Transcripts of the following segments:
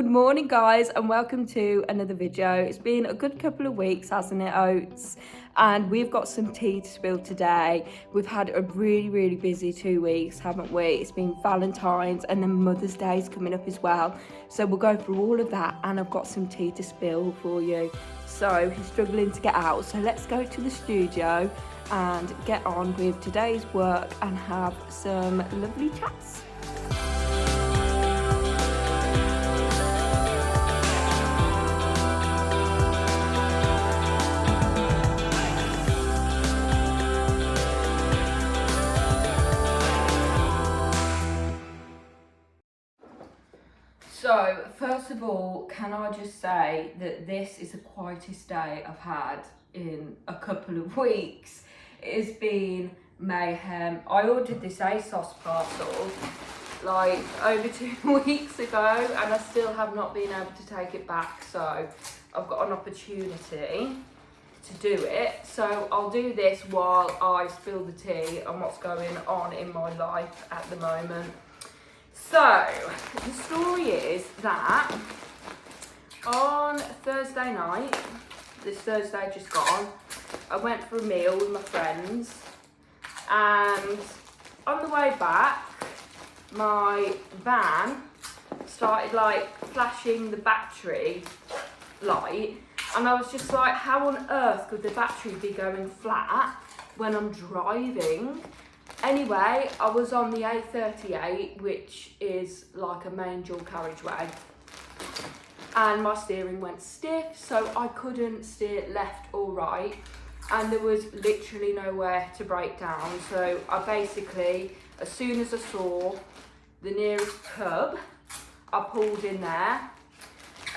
Good morning guys and welcome to another video. It's been a good couple of weeks, hasn't it, Oats? And we've got some tea to spill today. We've had a really busy 2 weeks, haven't we? It's been Valentine's and then Mother's Day is coming up as well. So we'll go through all of that and I've got some tea to spill for you. So he's struggling to get out. So let's go to the studio and get on with today's work and have some lovely chats. So, first of all, can I just say that this is the quietest day I've had in a couple of weeks. It has been mayhem. I ordered this ASOS parcel like over 2 weeks ago and I still have not been able to take it back, so I've got an opportunity to do it. So I'll do this while I spill the tea on what's going on in my life at the moment. So, the story is that on Thursday night, this Thursday just gone, I went for a meal with my friends and on the way back, my van started like flashing the battery light and I was just like, how on earth could the battery be going flat when I'm driving? Anyway, I was on the A38, which is like a main dual carriageway, and my steering went stiff, so I couldn't steer left or right, and there was literally nowhere to break down. So I basically, as soon as I saw the nearest pub, I pulled in there,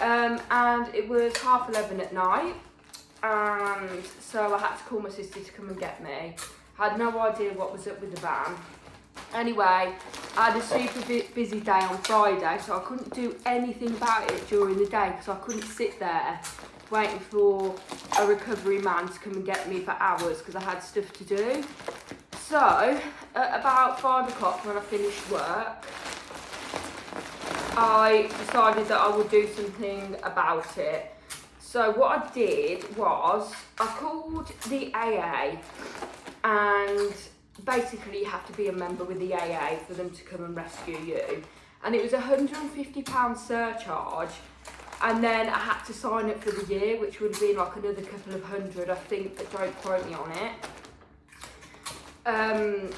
and it was 11:30 at night, and so I had to call my sister to come and get me. Had no idea what was up with the van. Anyway, I had a super busy day on Friday, so I couldn't do anything about it during the day because I couldn't sit there waiting for a recovery man to come and get me for hours because I had stuff to do. So, at about 5 o'clock when I finished work, I decided that I would do something about it. So what I did was, I called the AA, and basically you have to be a member with the AA for them to come and rescue you. And it was £150 surcharge, and then I had to sign up for the year, which would have been like another couple of hundred, I think, but don't quote me on it. And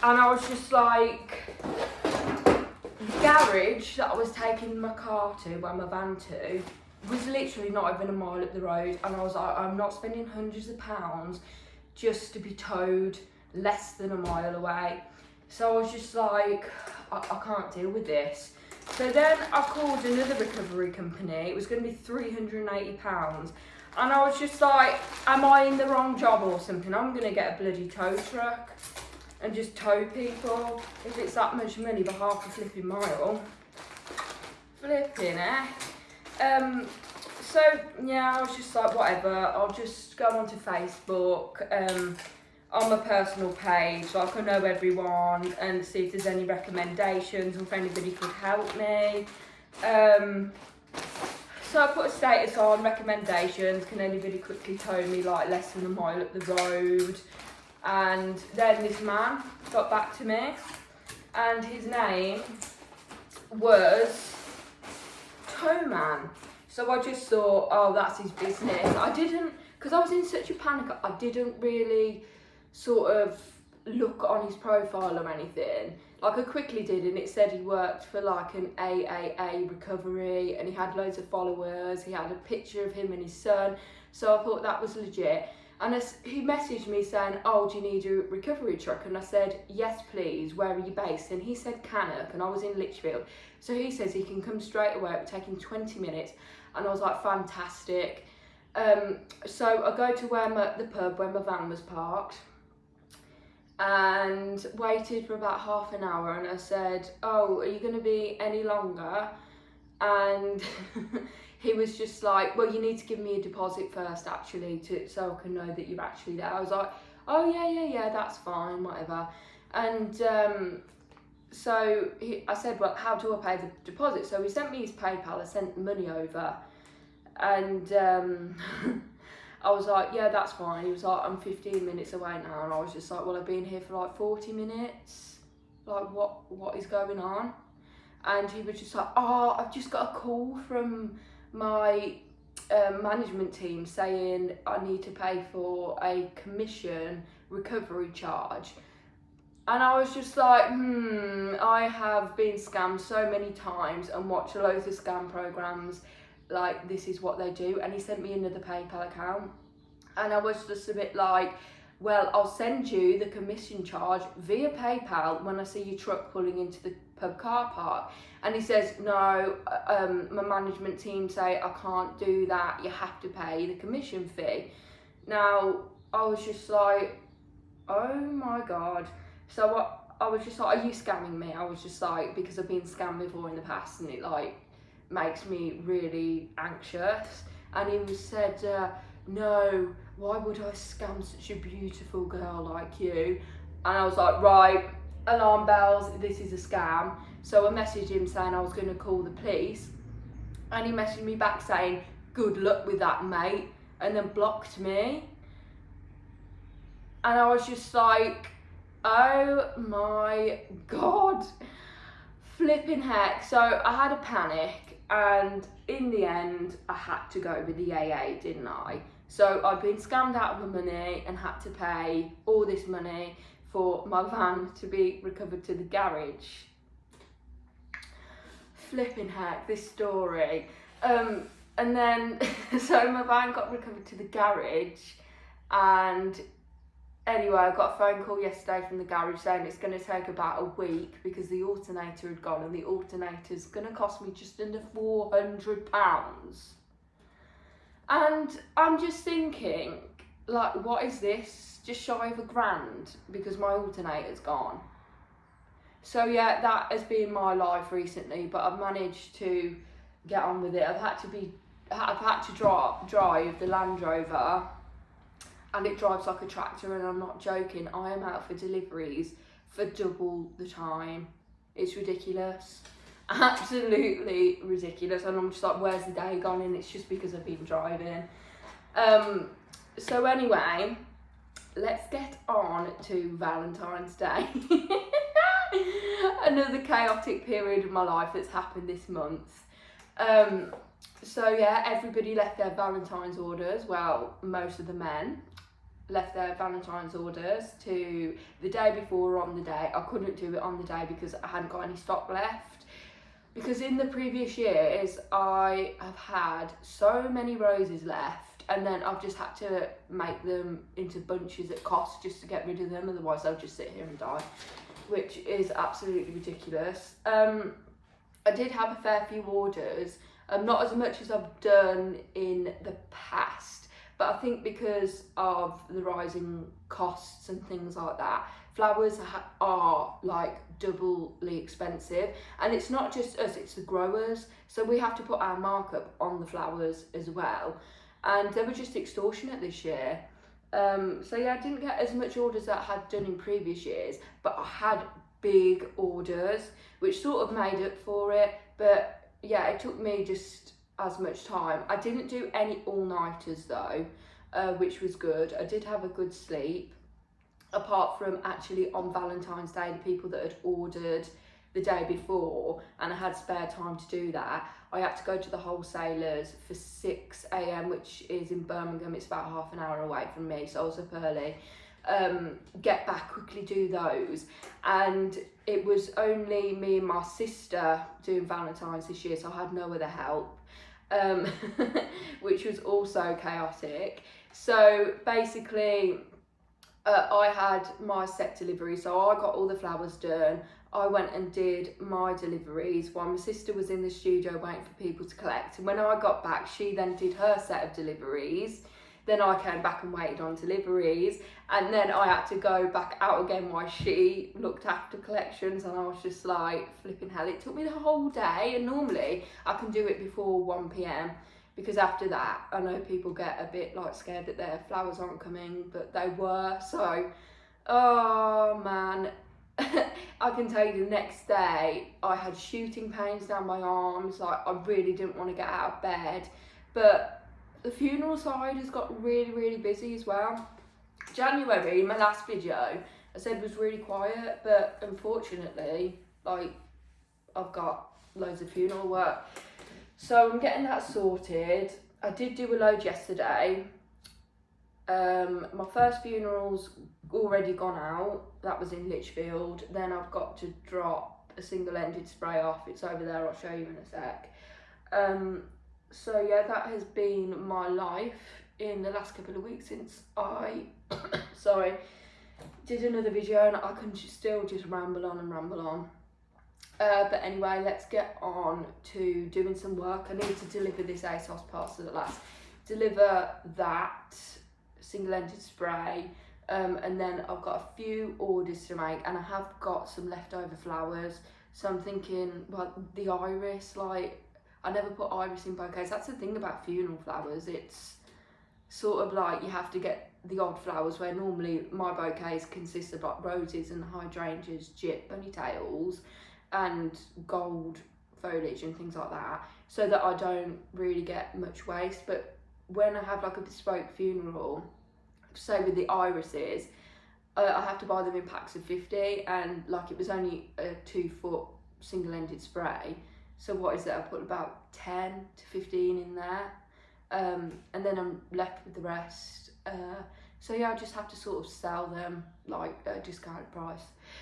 I was just like, the garage that I was taking my car to, well, my van to, was literally not even a mile up the road, and I was like, I'm not spending hundreds of pounds just to be towed less than a mile away. So I was just like, I can't deal with this. So then I called another recovery company. It was going to be £380, and I was just like, am I in the wrong job or something? I'm going to get a bloody tow truck and just tow people if it's that much money for half a flipping mile. Flipping So yeah, I was just like, whatever, I'll just go onto Facebook on my personal page so I can know everyone and see if there's any recommendations or if anybody could help me. So I put a status on, recommendations, can anybody quickly tow me like less than a mile up the road? And then this man got back to me and his name was Towman. So I just thought, oh, that's his business. I didn't, because I was in such a panic, I didn't really sort of look on his profile or anything. Like I quickly did, and it said he worked for like an AAA recovery and he had loads of followers. He had a picture of him and his son. So I thought that was legit. And he messaged me saying, oh, do you need a recovery truck? And I said, yes, please. Where are you based? And he said Cannock, and I was in Lichfield. So he says he can come straight away. It would take him 20 minutes. And I was like, fantastic. So I go to the pub where my van was parked and waited for about half an hour, and I said, oh, are you going to be any longer? And he was just like, well, you need to give me a deposit first, actually, so I can know that you're actually there. I was like, oh, yeah, that's fine, whatever. And so I said, well, how do I pay the deposit? So he sent me his PayPal, I sent the money over, and I was like, yeah, that's fine. He was like, I'm 15 minutes away now, and I was just like, well, I've been here for like 40 minutes, like what is going on? And he was just like, oh, I've just got a call from my management team saying I need to pay for a commission recovery charge. And I was just like, I have been scammed so many times and watched loads of scam programs, like this is what they do. And he sent me another PayPal account, and I was just a bit like, well, I'll send you the commission charge via PayPal when I see your truck pulling into the pub car park. And he says, no, my management team say I can't do that, you have to pay the commission fee. Now, I was just like, oh my God. So I was just like, are you scamming me? I was just like, because I've been scammed before in the past, and it like makes me really anxious. And he said, no, why would I scam such a beautiful girl like you? And I was like, right, alarm bells, this is a scam. So I messaged him saying I was going to call the police, and he messaged me back saying, good luck with that, mate, and then blocked me. And I was just like, oh my God, flipping heck. So I had a panic, and in the end I had to go with the AA, didn't I? So I'd been scammed out of my money and had to pay all this money for my van to be recovered to the garage. Flipping heck, this story. And then, so my van got recovered to the garage, and anyway, I got a phone call yesterday from the garage saying it's going to take about a week because the alternator had gone, and the alternator's going to cost me just under £400. And I'm just thinking, like, what is this? Just shy of £1,000 because my alternator's gone. So yeah, that has been my life recently, but I've managed to get on with it. I've had to drive the Land Rover, and it drives like a tractor, and I'm not joking. I am out for deliveries for double the time. It's ridiculous. Absolutely ridiculous. And I'm just like, where's the day gone? And it's just because I've been driving. So anyway, let's get on to Valentine's Day. Another chaotic period of my life that's happened this month. So yeah, everybody left their Valentine's orders. Well, most of the men left their Valentine's orders to the day before or on the day. I couldn't do it on the day because I hadn't got any stock left. Because in the previous years, I have had so many roses left, and then I've just had to make them into bunches at cost just to get rid of them. Otherwise, they'll just sit here and die, which is absolutely ridiculous. I did have a fair few orders, not as much as I've done in the past, but I think because of the rising costs and things like that, flowers are like doubly expensive. And it's not just us, it's the growers. So we have to put our markup on the flowers as well. And they were just extortionate this year. So yeah, I didn't get as much orders that I had done in previous years, but I had big orders, which sort of made up for it. But yeah, it took me just as much time. I didn't do any all-nighters though, which was good. I did have a good sleep, apart from actually on Valentine's Day, the people that had ordered the day before and I had spare time to do that, I had to go to the wholesalers for 6 a.m, which is in Birmingham. It's about half an hour away from me, so I was up early. Get back, quickly do those, and it was only me and my sister doing Valentine's this year, so I had no other help, which was also chaotic. So basically, I had my set delivery, so I got all the flowers done. I went and did my deliveries while my sister was in the studio waiting for people to collect. And when I got back, she then did her set of deliveries. Then I came back and waited on deliveries. And then I had to go back out again while she looked after collections. And I was just like, flipping hell, it took me the whole day. And normally I can do it before 1 p.m. because after that, I know people get a bit like scared that their flowers aren't coming, but they were. So, oh man, I can tell you the next day I had shooting pains down my arms, like I really didn't want to get out of bed. But the funeral side has got really busy as well. January, my last video, I said was really quiet, but unfortunately, like, I've got loads of funeral work. So I'm getting that sorted. I did do a load yesterday. My first funeral's already gone out. That was in Lichfield. Then I've got to drop a single-ended spray off. It's over there, I'll show you in a sec. So yeah, that has been my life in the last couple of weeks since I did another video, and I can still just ramble on. But anyway, let's get on to doing some work. I need to deliver this ASOS parcel at last. Deliver that single-ended spray, and then I've got a few orders to make, and I have got some leftover flowers. So I'm thinking, well, the iris, like, I never put iris in bouquets. That's the thing about funeral flowers. It's sort of like you have to get the odd flowers, where normally my bouquets consist of like roses and hydrangeas, gyp, bunnytails, and gold foliage and things like that, so that I don't really get much waste. But when I have like a bespoke funeral, say with the irises, I have to buy them in packs of 50, and like it was only a 2-foot single-ended spray. So what is it? I put about 10 to 15 in there, and then I'm left with the rest. So yeah, I just have to sort of sell them like at a discounted price.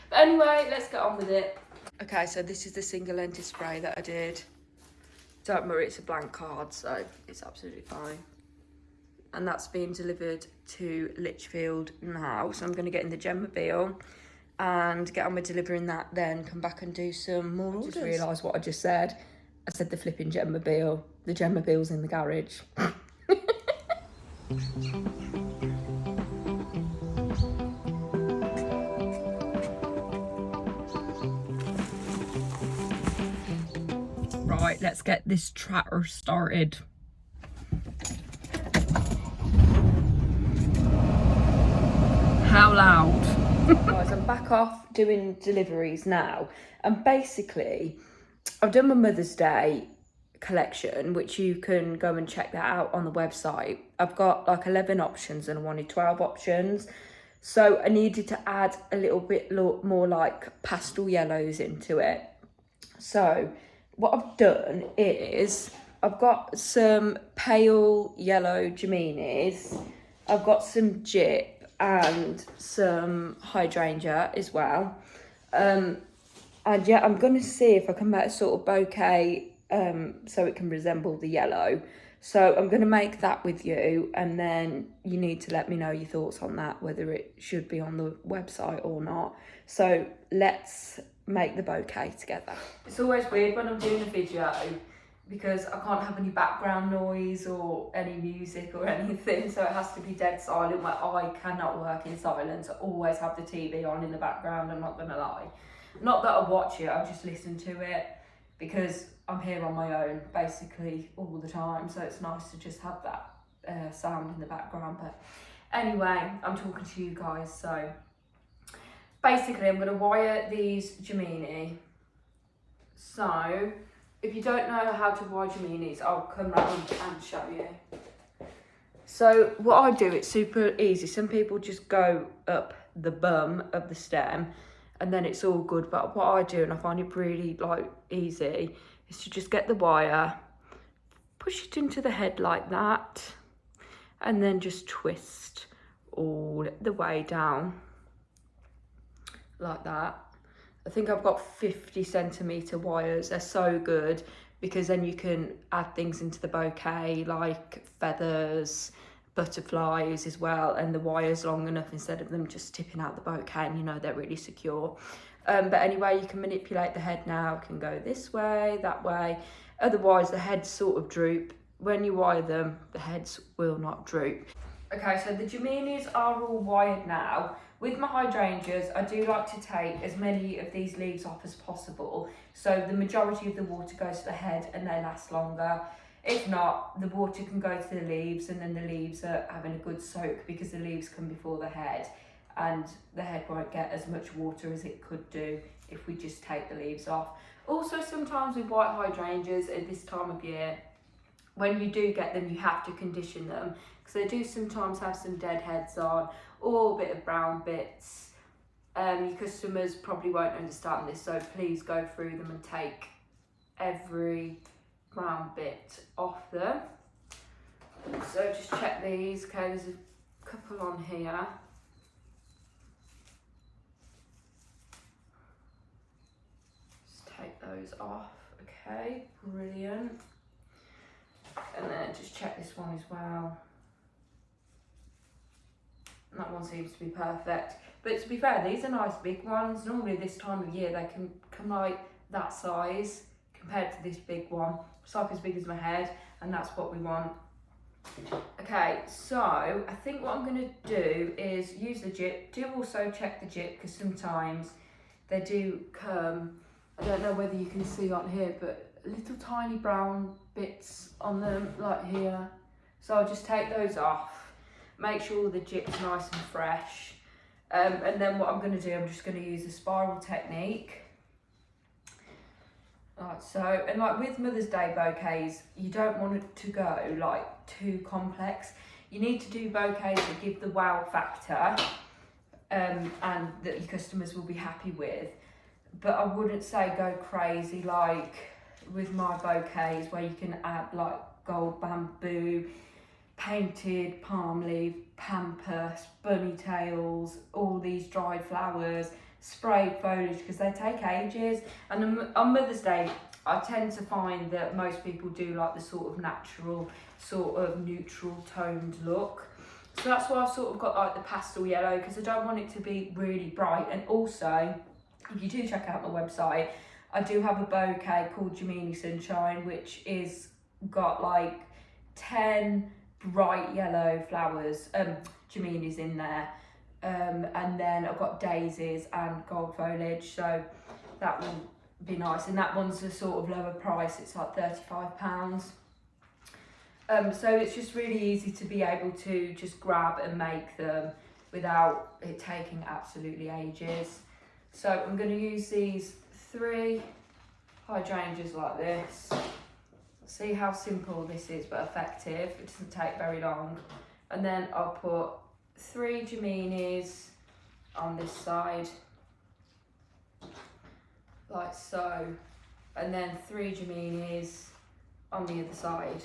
But anyway, let's get on with it. Okay, so this is the single-ended spray that I did. Don't worry, it's a blank card, so it's absolutely fine. And that's being delivered to Lichfield now. So I'm going to get in the Gemmobile and get on with delivering that, then come back and do some more orders. I just realised what I just said. I said the flipping Gemmobile. The Gemmobile's in the garage. Right, let's get this tractor started. How loud? Guys, I'm back off doing deliveries now, and basically I've done my Mother's Day collection, which you can go and check that out on the website. I've got like 11 options and I wanted 12 options, so I needed to add a little bit more like pastel yellows into it. So what I've done is I've got some pale yellow Geminis, I've got some gyp and some hydrangea as well, and yeah, I'm gonna see if I can make a sort of bouquet so it can resemble the yellow. So I'm gonna make that with you, and then you need to let me know your thoughts on that, whether it should be on the website or not. So let's make the bouquet together. It's always weird when I'm doing a video because I can't have any background noise or any music or anything, so it has to be dead silent. My eye cannot work in silence. I always have the TV on in the background, I'm not gonna lie. Not that I watch it, I just listen to it because I'm here on my own basically all the time, so it's nice to just have that sound in the background. But anyway, I'm talking to you guys, so basically I'm gonna wire these Gemini. So if you don't know how to wire Geminis, I'll come round and show you. So what I do, it's super easy. Some people just go up the bum of the stem and then it's all good. But what I do, and I find it really like easy, is to just get the wire, push it into the head like that, and then just twist all the way down like that. I think I've got 50 centimetre wires. They're so good because then you can add things into the bouquet like feathers, butterflies as well, and the wire's long enough instead of them just tipping out the bouquet, and you know they're really secure. But anyway, you can manipulate the head now. It can go this way, that way. Otherwise the heads sort of droop. When you wire them, the heads will not droop. Okay, so the Geminis are all wired now. With my hydrangeas, I do like to take as many of these leaves off as possible, so the majority of the water goes to the head and they last longer. If not, the water can go to the leaves and then the leaves are having a good soak because the leaves come before the head. and the head won't get as much water as it could do if we just take the leaves off. Also, sometimes with white hydrangeas at this time of year, when you do get them, you have to condition them because they do sometimes have some dead heads on or a bit of brown bits. Your customers probably won't understand this, so please go through them and take every brown bit off them. So just check these. Okay, there's a couple on here. Just take those off. Okay, brilliant. And then just check this one as well. And that one seems to be perfect. But to be fair, these are nice big ones. Normally this time of year they can come like that size compared to this big one. It's like as big as my head, and that's what we want. Okay, so I think what I'm going to do is use the jip. Do also check the jip because sometimes they do come, I don't know whether you can see on here, but little tiny brown bits on them like here. So I'll just take those off, make sure the jip's nice and fresh. And then what I'm going to do, I'm just going to use the spiral technique. Like so, and like with Mother's Day bouquets, you don't want it to go like too complex. You need to do bouquets that give the wow factor and that your customers will be happy with. But I wouldn't say go crazy like with my bouquets where you can add like gold bamboo, painted palm leaf, pampas, bunny tails, all these dried flowers, sprayed foliage, because they take ages. And on Mother's Day I tend to find that most people do like the sort of natural, sort of neutral toned look. So that's why I've sort of got like the pastel yellow, because I don't want it to be really bright. And also, if you do check out my website, I do have a bouquet called Gemini Sunshine, which is got like 10 bright yellow flowers, Geminis in there. And then I've got daisies and gold foliage, so that will be nice. And that one's a sort of lower price, it's like £35. So it's just really easy to be able to just grab and make them without it taking absolutely ages. So I'm going to use these 3 hydrangeas like this. See how simple this is but effective, it doesn't take very long. And then I'll put 3 Geminis on this side, like so, and then 3 Geminis on the other side.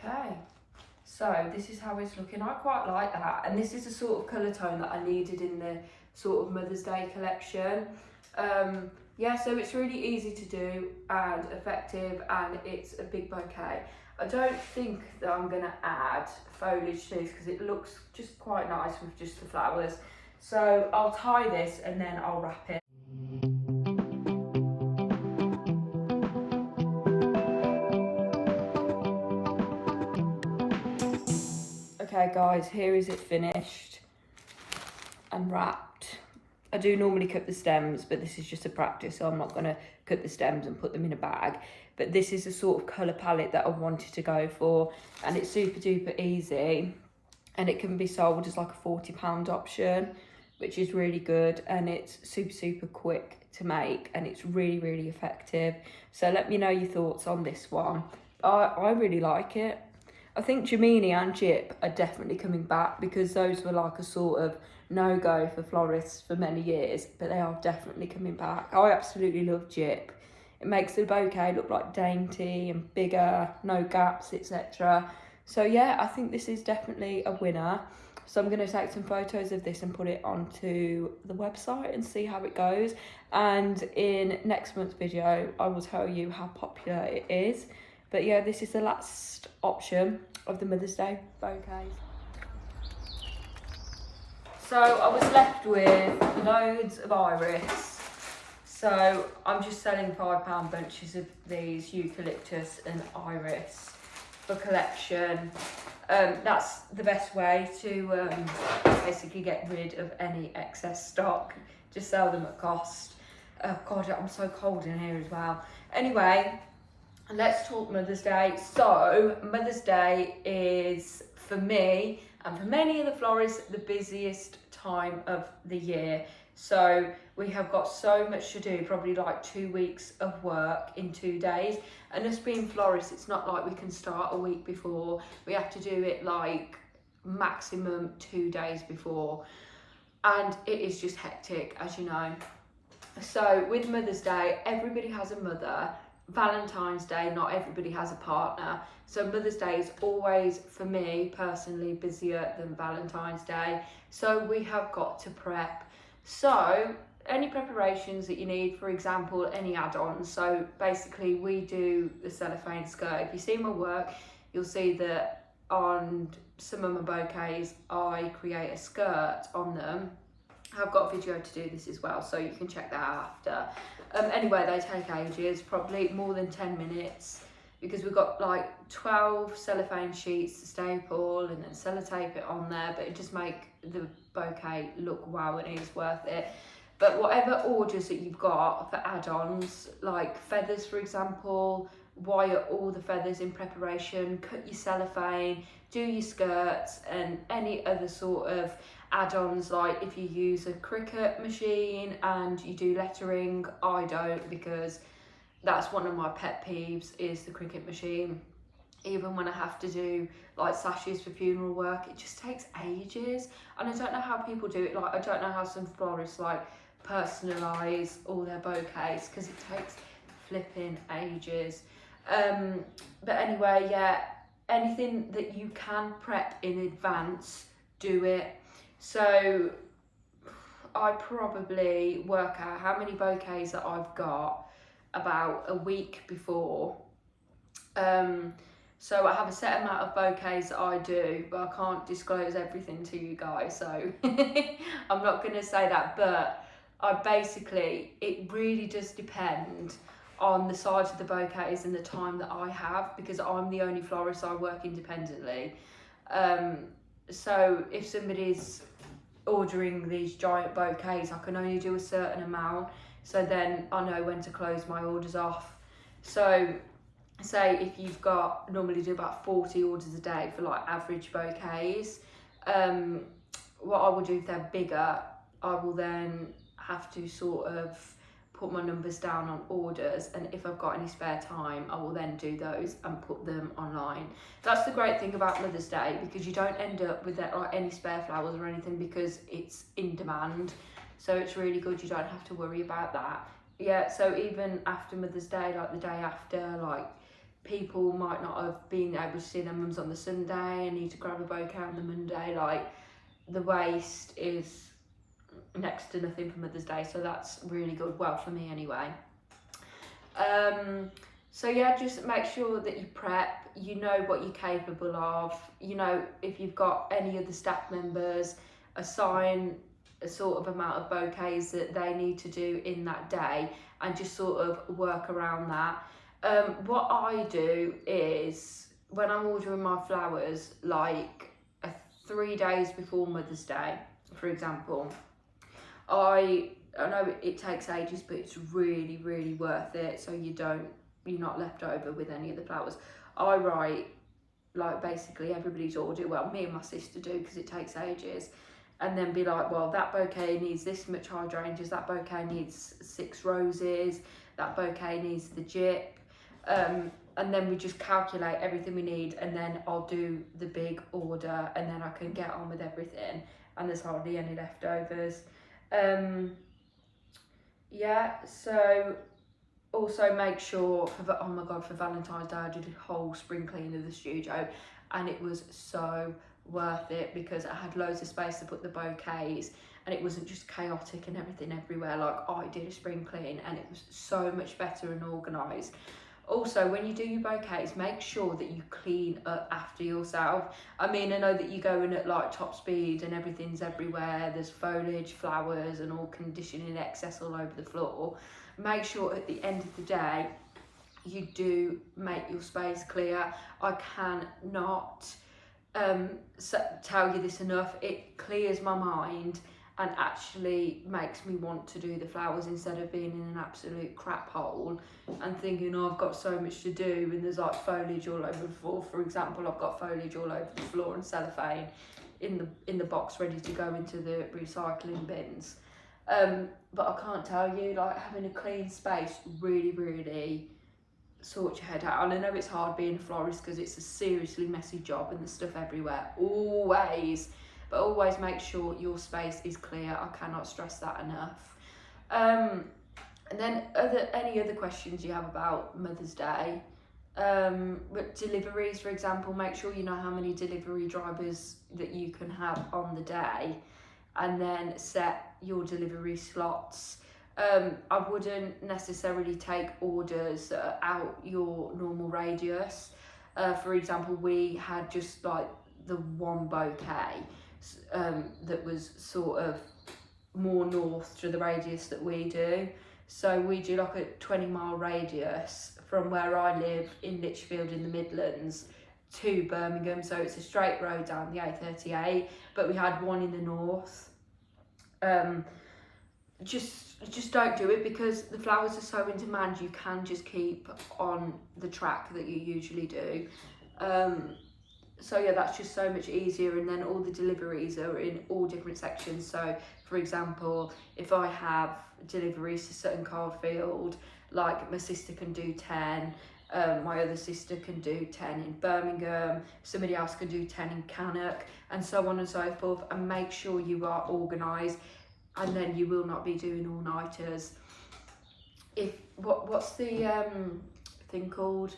Okay, so this is how it's looking. I quite like that, and this is the sort of colour tone that I needed in the sort of Mother's Day collection. Yeah, so it's really easy to do and effective, and it's a big bouquet. I don't think that I'm going to add foliage to this because it looks just quite nice with just the flowers. So I'll tie this and then I'll wrap it. Okay guys, here is it finished and wrapped. I do normally cut the stems, but this is just a practice, so I'm not going to cut the stems and put them in a bag. But this is the sort of colour palette that I wanted to go for, and it's super duper easy, and it can be sold as like a £40 option, which is really good, and it's super quick to make, and it's really effective. So let me know your thoughts on this one. I really like it. I think Gemini and Jip are definitely coming back because those were like a sort of no-go for florists for many years, but they are definitely coming back. I absolutely love Jip. It makes the bouquet look like dainty and bigger, no gaps, etc. So yeah, I think this is definitely a winner. So I'm going to take some photos of this and put it onto the website and see how it goes. And in next month's video, I will tell you how popular it is. But yeah, this is the last option of the Mother's Day bouquets. So I was left with loads of iris. So I'm just selling £5 bunches of these eucalyptus and iris for collection. That's the best way to basically get rid of any excess stock. Just sell them at cost. Oh God, I'm so cold in here as well. Anyway, let's talk Mother's Day. So Mother's Day is, for me and for many of the florists, the busiest time of the year. So we have got so much to do, probably like 2 weeks of work in 2 days. And us being florists, it's not like we can start a week before. We have to do it like maximum 2 days before. And it is just hectic, as you know. So with Mother's Day, everybody has a mother. Valentine's Day, not everybody has a partner. So Mother's Day is always, for me personally, busier than Valentine's Day. So we have got to prep. So any preparations that you need, for example, any add-ons. So basically we do the cellophane skirt. If you see my work, you'll see that on some of my bouquets, I create a skirt on them. I've got a video to do this as well, so you can check that out after. Anyway, they take ages, probably more than 10 minutes, because we've got like 12 cellophane sheets to staple and then sellotape it on there, but it just make the bouquet look wow, and it is worth it. But whatever orders that you've got for add-ons, like feathers for example, wire all the feathers in preparation, cut your cellophane, do your skirts, and any other sort of add-ons, like if you use a Cricut machine and you do lettering. I don't, because that's one of my pet peeves, is the Cricut machine. Even when I have to do like sashes for funeral work, it just takes ages, and I don't know how people do it. Like I don't know how some florists like personalise all their bouquets, because it takes flipping ages. But anyway, yeah, anything that you can prep in advance, do it. So I probably work out how many bouquets that I've got about a week before. So I have a set amount of bouquets that I do, but I can't disclose everything to you guys, so I'm not going to say that. But I basically, it really does depend on the size of the bouquets and the time that I have, because I'm the only florist, I work independently. So if somebody's ordering these giant bouquets, I can only do a certain amount, so then I know when to close my orders off. So say if you've got, normally do about 40 orders a day for like average bouquets, what I will do if they're bigger, I will then have to sort of put my numbers down on orders, and if I've got any spare time, I will then do those and put them online. That's the great thing about Mother's Day, because you don't end up with that, like any spare flowers or anything, because it's in demand. So it's really good, you don't have to worry about that. Yeah, so even after Mother's Day, like the day after, like people might not have been able to see their mums on the Sunday and need to grab a bouquet on the Monday. Like the waste is next to nothing for Mother's Day, so that's really good, well for me anyway. So yeah, just make sure that you prep, you know what you're capable of, you know if you've got any other staff members, assign a sort of amount of bouquets that they need to do in that day, and just sort of work around that. What I do is, when I'm ordering my flowers, like 3 days before Mother's Day, for example, I know it takes ages, but it's really, really worth it, so you're not left over with any of the flowers. I write like basically everybody's order, well me and my sister do, because it takes ages, and then be like, well that bouquet needs this much hydrangeas, that bouquet needs 6 roses, that bouquet needs the gyp, and then we just calculate everything we need, and then I'll do the big order, and then I can get on with everything, and there's hardly any leftovers. Yeah, so also make sure for, oh my god, for Valentine's Day I did a whole spring clean of the studio, and it was so worth it, because I had loads of space to put the bouquets, and it wasn't just chaotic and everything everywhere. Like I did a spring clean, and it was so much better and organised. Also, when you do your bouquets, make sure that you clean up after yourself. I mean, I know that you're going at like top speed and everything's everywhere, there's foliage, flowers and all conditioning excess all over the floor. Make sure at the end of the day, you do make your space clear. I cannot tell you this enough. It clears my mind, and actually makes me want to do the flowers instead of being in an absolute crap hole and thinking, oh, I've got so much to do and there's like foliage all over the floor. For example, I've got foliage all over the floor and cellophane in the box ready to go into the recycling bins. But I can't tell you, like, having a clean space really sorts your head out. And I know it's hard being a florist because it's a seriously messy job and there's stuff everywhere, always. But always make sure your space is clear. I cannot stress that enough. And then any other questions you have about Mother's Day. But deliveries, for example, make sure you know how many delivery drivers that you can have on the day, and then set your delivery slots. I wouldn't necessarily take orders that are out your normal radius. For example, we had just like the one bouquet that was sort of more north to the radius that we do. So we do like a 20-mile radius from where I live in Lichfield in the Midlands to Birmingham. So it's a straight road down the A38, but we had one in the north. Just don't do it, because the flowers are so in demand. You can just keep on the track that you usually do. So yeah, that's just so much easier. And then all the deliveries are in all different sections. So for example, if I have deliveries to Sutton Coldfield, like my sister can do 10, my other sister can do 10 in Birmingham, somebody else can do 10 in Cannock, and so on and so forth. And make sure you are organised, and then you will not be doing all-nighters. What's the thing called?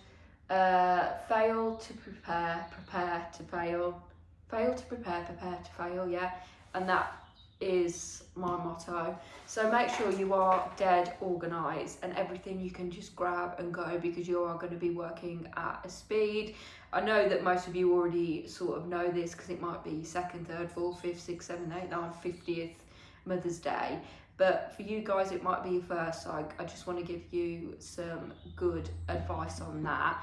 Fail to prepare, prepare to fail. Fail to prepare, prepare to fail, yeah. And that is my motto. So make sure you are dead organised, and everything you can just grab and go, because you are going to be working at a speed. I know that most of you already sort of know this, because it might be 2nd, 3rd, 4th, 5th, 6th, 7th, 8th, 9th, 50th Mother's Day. But for you guys, it might be your first, so I just want to give you some good advice on that.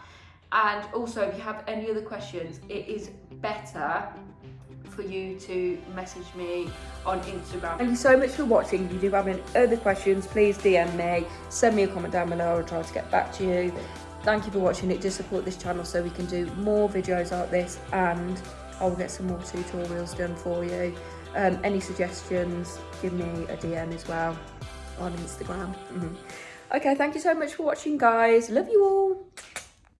And also, if you have any other questions, it is better for you to message me on Instagram. Thank you so much for watching. If you do have any other questions, please DM me, send me a comment down below. I'll try to get back to you. Thank you for watching. It does support this channel so we can do more videos like this, and I will get some more tutorials done for you. Any suggestions, give me a DM as well on Instagram. Okay, thank you so much for watching, guys. Love you all.